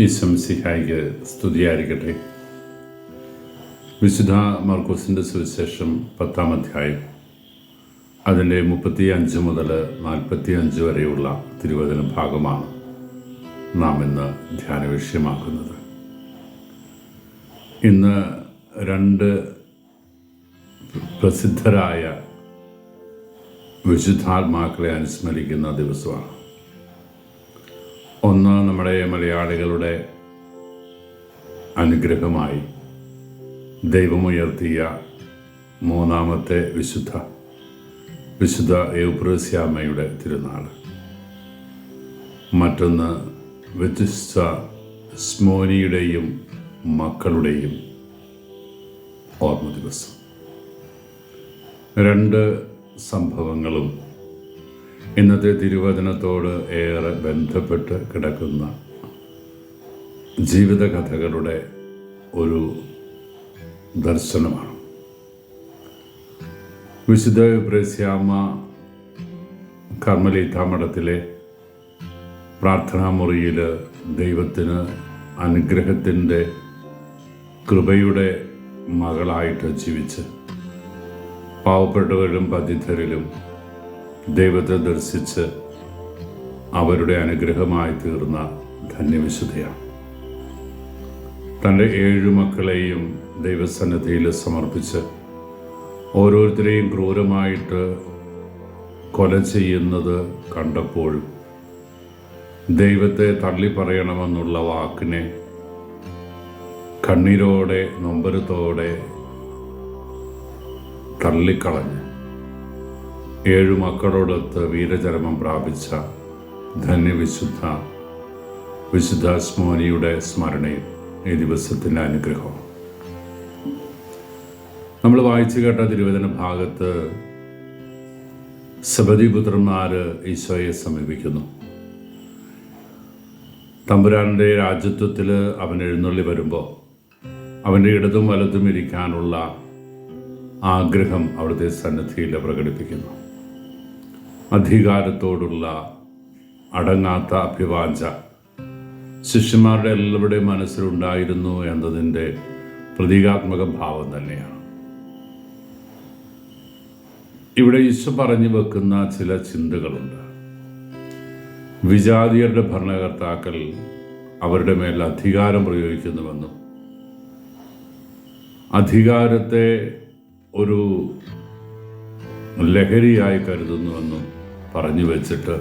ഈശംസിഹായിക്ക് സ്തുതിയായിരിക്കട്ടെ. വിശുദ്ധ മർക്കോസിൻ്റെ സുവിശേഷം 10-ാം അധ്യായം അതിൻ്റെ 35 മുതൽ 45 വരെയുള്ള തിരുവചന ഭാഗമാണ് നാം ഇന്ന് ധ്യാന വിഷയമാക്കുന്നത്. ഇന്ന് രണ്ട് പ്രസിദ്ധരായ വിശുദ്ധാത്മാക്കളെ അനുസ്മരിക്കുന്ന ദിവസമാണ്. ഒന്ന് നമ്മുടെ മലയാളികളുടെ അനുഗ്രഹമായി ദൈവമുയർത്തിയ മൂന്നാമത്തെ വിശുദ്ധ എവുപ്രസ്യാമ്മയുടെ തിരുനാൾ. മറ്റൊന്ന് വ്യത്യസ്ത സ്മോനിയുടെയും മക്കളുടെയും ഓർമ്മ ദിവസം. രണ്ട് സംഭവങ്ങളും ഇന്നത്തെ തിരുവചനത്തോട് ഏറെ ബന്ധപ്പെട്ട് കിടക്കുന്ന ജീവിതകഥകളുടെ ഒരു ദർശനമാണ്. വിശുദ്ധ എവുപ്രസ്യാമ്മ കർമ്മലീത്ത മഠത്തിലെ പ്രാർത്ഥനാമുറിയിൽ ദൈവത്തിന് അനുഗ്രഹത്തിൻ്റെ കൃപയുടെ മകളായിട്ട് ജീവിച്ച് പാവപ്പെട്ടവരിലും പതിഥരിലും ദൈവത്തെ ദർശിച്ച് അവരുടെ അനുഗ്രഹമായി തീർന്ന ധന്യവിശുദ്ധയാണ്. തൻ്റെ 7 മക്കളെയും ദൈവസന്നിധിയിൽ സമർപ്പിച്ച് ഓരോരുത്തരെയും ക്രൂരമായിട്ട് കൊല ചെയ്യുന്നത് കണ്ടപ്പോഴും ദൈവത്തെ തള്ളിപ്പറയണമെന്നുള്ള വാക്കിനെ കണ്ണീരോടെ നൊമ്പരത്തോടെ തള്ളിക്കളഞ്ഞ് 7 മക്കളോടൊത്ത് വീരചരമം പ്രാപിച്ച വിശുദ്ധ സ്മോനിയുടെ സ്മരണയും ഈ ദിവസത്തിൻ്റെ അനുഗ്രഹം. നമ്മൾ വായിച്ചു കേട്ട തിരുവചന ഭാഗത്ത് സബദിപുത്രന്മാർ ഈശോയെ സമീപിക്കുന്നു. തമ്പുരാൻ്റെ രാജ്യത്വത്തിൽ അവൻ എഴുന്നള്ളി വരുമ്പോൾ അവൻ്റെ ഇടതും വലതും ഇരിക്കാനുള്ള ആഗ്രഹം അവിടുത്തെ സന്നിധിയിൽ പ്രകടിപ്പിക്കുന്നു. അധികാരത്തോടുള്ള അടങ്ങാത്ത അഭിവാഞ്ച ശിഷ്യന്മാരുടെ എല്ലാവരുടെയും മനസ്സിലുണ്ടായിരുന്നു എന്നതിൻ്റെ പ്രതീകാത്മക ഭാവം തന്നെയാണ്. ഇവിടെ ഈശോ പറഞ്ഞു വെക്കുന്ന ചില ചിന്തകളുണ്ട്. വിജാതിയരുടെ ഭരണകർത്താക്കൾ അവരുടെ മേൽ അധികാരം പ്രയോഗിക്കുന്നുവെന്നും അധികാരത്തെ ഒരു ലഹരിയായി കരുതുന്നുവെന്നും പറഞ്ഞു വെച്ചിട്ട്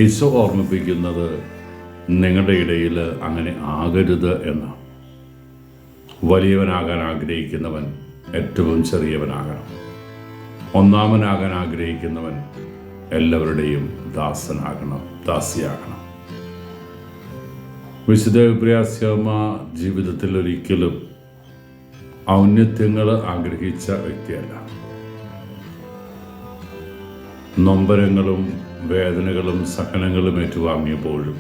ഈശോ ഓർമ്മിപ്പിക്കുന്നത് നിങ്ങളുടെ ഇടയിൽ അങ്ങനെ ആകരുത് എന്നാണ്. വലിയവനാകാൻ ആഗ്രഹിക്കുന്നവൻ ഏറ്റവും ചെറിയവനാകണം. ഒന്നാമനാകാൻ ആഗ്രഹിക്കുന്നവൻ എല്ലാവരുടെയും ദാസിയാകണം. വിശുദ്ധ എവുപ്രസ്യാമ്മ ജീവിതത്തിൽ ഒരിക്കലും ഔന്നത്യങ്ങൾ ആഗ്രഹിച്ച വ്യക്തിയല്ല. നൊമ്പരങ്ങളും വേദനകളും സഹനങ്ങളും ഏറ്റുവാങ്ങിയപ്പോഴും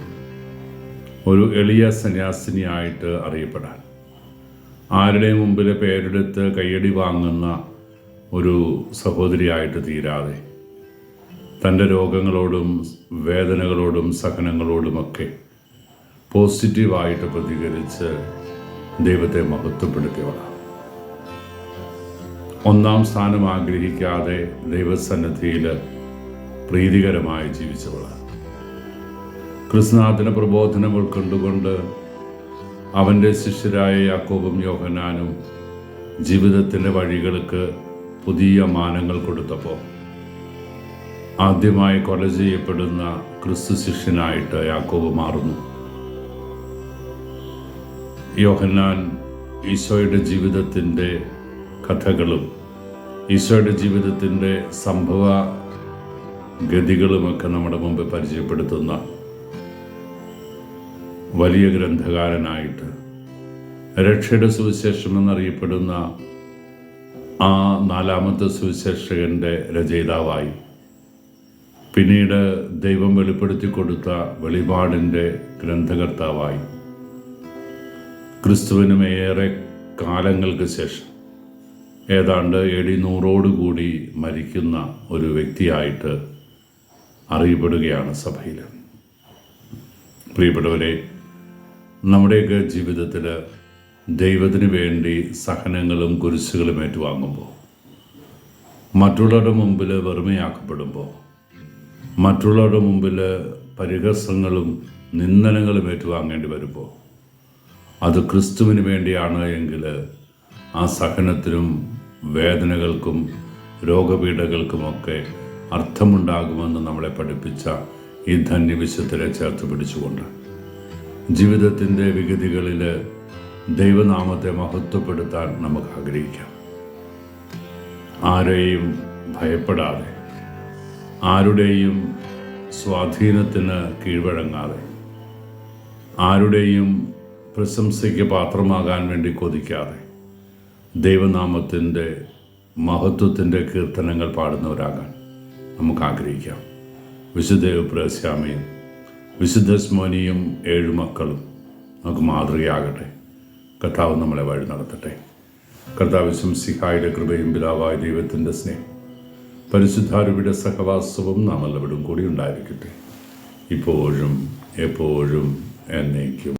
ഒരു എളിയ സന്യാസിനിയായിട്ട് അറിയപ്പെടാൻ, ആരുടെയും മുമ്പിൽ പേരെടുത്ത് കയ്യടി വാങ്ങുന്ന ഒരു സഹോദരിയായിട്ട് തീരാതെ തൻ്റെ രോഗങ്ങളോടും വേദനകളോടും സഹനങ്ങളോടുമൊക്കെ പോസിറ്റീവായിട്ട് പ്രതികരിച്ച് ദൈവത്തെ മഹത്വപ്പെടുത്തിയവളാണ്. ഒന്നാം സ്ഥാനം ആഗ്രഹിക്കാതെ ദൈവസന്നിധിയിൽ പ്രീതികരമായി ജീവിച്ചവളാണ്. ക്രിസ്തുനാഥൻ്റെ പ്രബോധനം ഉൾക്കൊണ്ടുകൊണ്ട് അവൻ്റെ ശിഷ്യരായ യാക്കോബും യോഹന്നാനും ജീവിതത്തിൻ്റെ വഴികൾക്ക് പുതിയ മാനങ്ങൾ കൊടുത്തപ്പോൾ ആദ്യമായി കൊല ചെയ്യപ്പെടുന്ന ക്രിസ്തു ശിഷ്യനായിട്ട് യാക്കോബ് മാറുന്നു. യോഹന്നാൻ ഈശോയുടെ ജീവിതത്തിൻ്റെ കഥകളും ഈശോയുടെ ജീവിതത്തിൻ്റെ സംഭവ ഗതികളുമൊക്കെ നമ്മുടെ മുമ്പ് പരിചയപ്പെടുത്തുന്ന വലിയ ഗ്രന്ഥകാരനായിട്ട് രക്ഷയുടെ സുവിശേഷം എന്നറിയപ്പെടുന്ന ആ 4ാമത്തെ സുവിശേഷകൻ്റെ രചയിതാവായി, പിന്നീട് ദൈവം വെളിപ്പെടുത്തി കൊടുത്ത വെളിപാടിൻ്റെ ഗ്രന്ഥകർത്താവായി, ക്രിസ്തുവിനും ഏറെ കാലങ്ങൾക്ക് ശേഷം ഏതാണ്ട് AD 100 മരിക്കുന്ന ഒരു വ്യക്തിയായിട്ട് അറിയപ്പെടുകയാണ് സഭയിൽ. പ്രിയപ്പെട്ടവരെ, നമ്മുടെയൊക്കെ ജീവിതത്തിൽ ദൈവത്തിന് വേണ്ടി സഹനങ്ങളും കുരിശുകളും ഏറ്റുവാങ്ങുമ്പോൾ, മറ്റുള്ളവരുടെ മുമ്പിൽ വെറുമയാക്കപ്പെടുമ്പോൾ, മറ്റുള്ളവരുടെ മുമ്പിൽ പരിഹസങ്ങളും നിന്ദനങ്ങളും ഏറ്റുവാങ്ങേണ്ടി വരുമ്പോൾ, അത് ക്രിസ്തുവിന് വേണ്ടിയാണ് എങ്കിൽ ആ സഹനത്തിനും വേദനകൾക്കും രോഗപീഠകൾക്കുമൊക്കെ അർത്ഥമുണ്ടാകുമെന്ന് നമ്മളെ പഠിപ്പിച്ച ഈ ധന്യവിശുദ്ധരെ ചേർത്ത് പിടിച്ചുകൊണ്ട് ജീവിതത്തിൻ്റെ വിഗതികളിൽ ദൈവനാമത്തെ മഹത്വപ്പെടുത്താൻ നമുക്ക് ആഗ്രഹിക്കാം. ആരെയും ഭയപ്പെടാതെ, ആരുടെയും സ്വാധീനത്തിന് കീഴ്വഴങ്ങാതെ, ആരുടെയും പ്രശംസയ്ക്ക് പാത്രമാകാൻ വേണ്ടി കൊതിക്കാതെ, ദൈവനാമത്തിൻ്റെ മഹത്വത്തിൻ്റെ കീർത്തനങ്ങൾ പാടുന്നവരാകാൻ നമുക്ക് ആഗ്രഹിക്കാം. വിശുദ്ധ എപ്രാസ്യാമയും വിശുദ്ധ സ്മോനിയും 7 മക്കളും നമുക്ക് മാതൃകയാകട്ടെ. കർത്താവ് നമ്മളെ വഴി നടത്തട്ടെ. കർത്താവ് ശംസിഹായുടെ കൃപയും പിതാവായ ദൈവത്തിൻ്റെ സ്നേഹം പരിശുദ്ധാരൂപിയുടെ സഹവാസവും നാം എല്ലാവരും കൂടി ഉണ്ടായിരിക്കട്ടെ, ഇപ്പോഴും എപ്പോഴും എന്നേക്കും.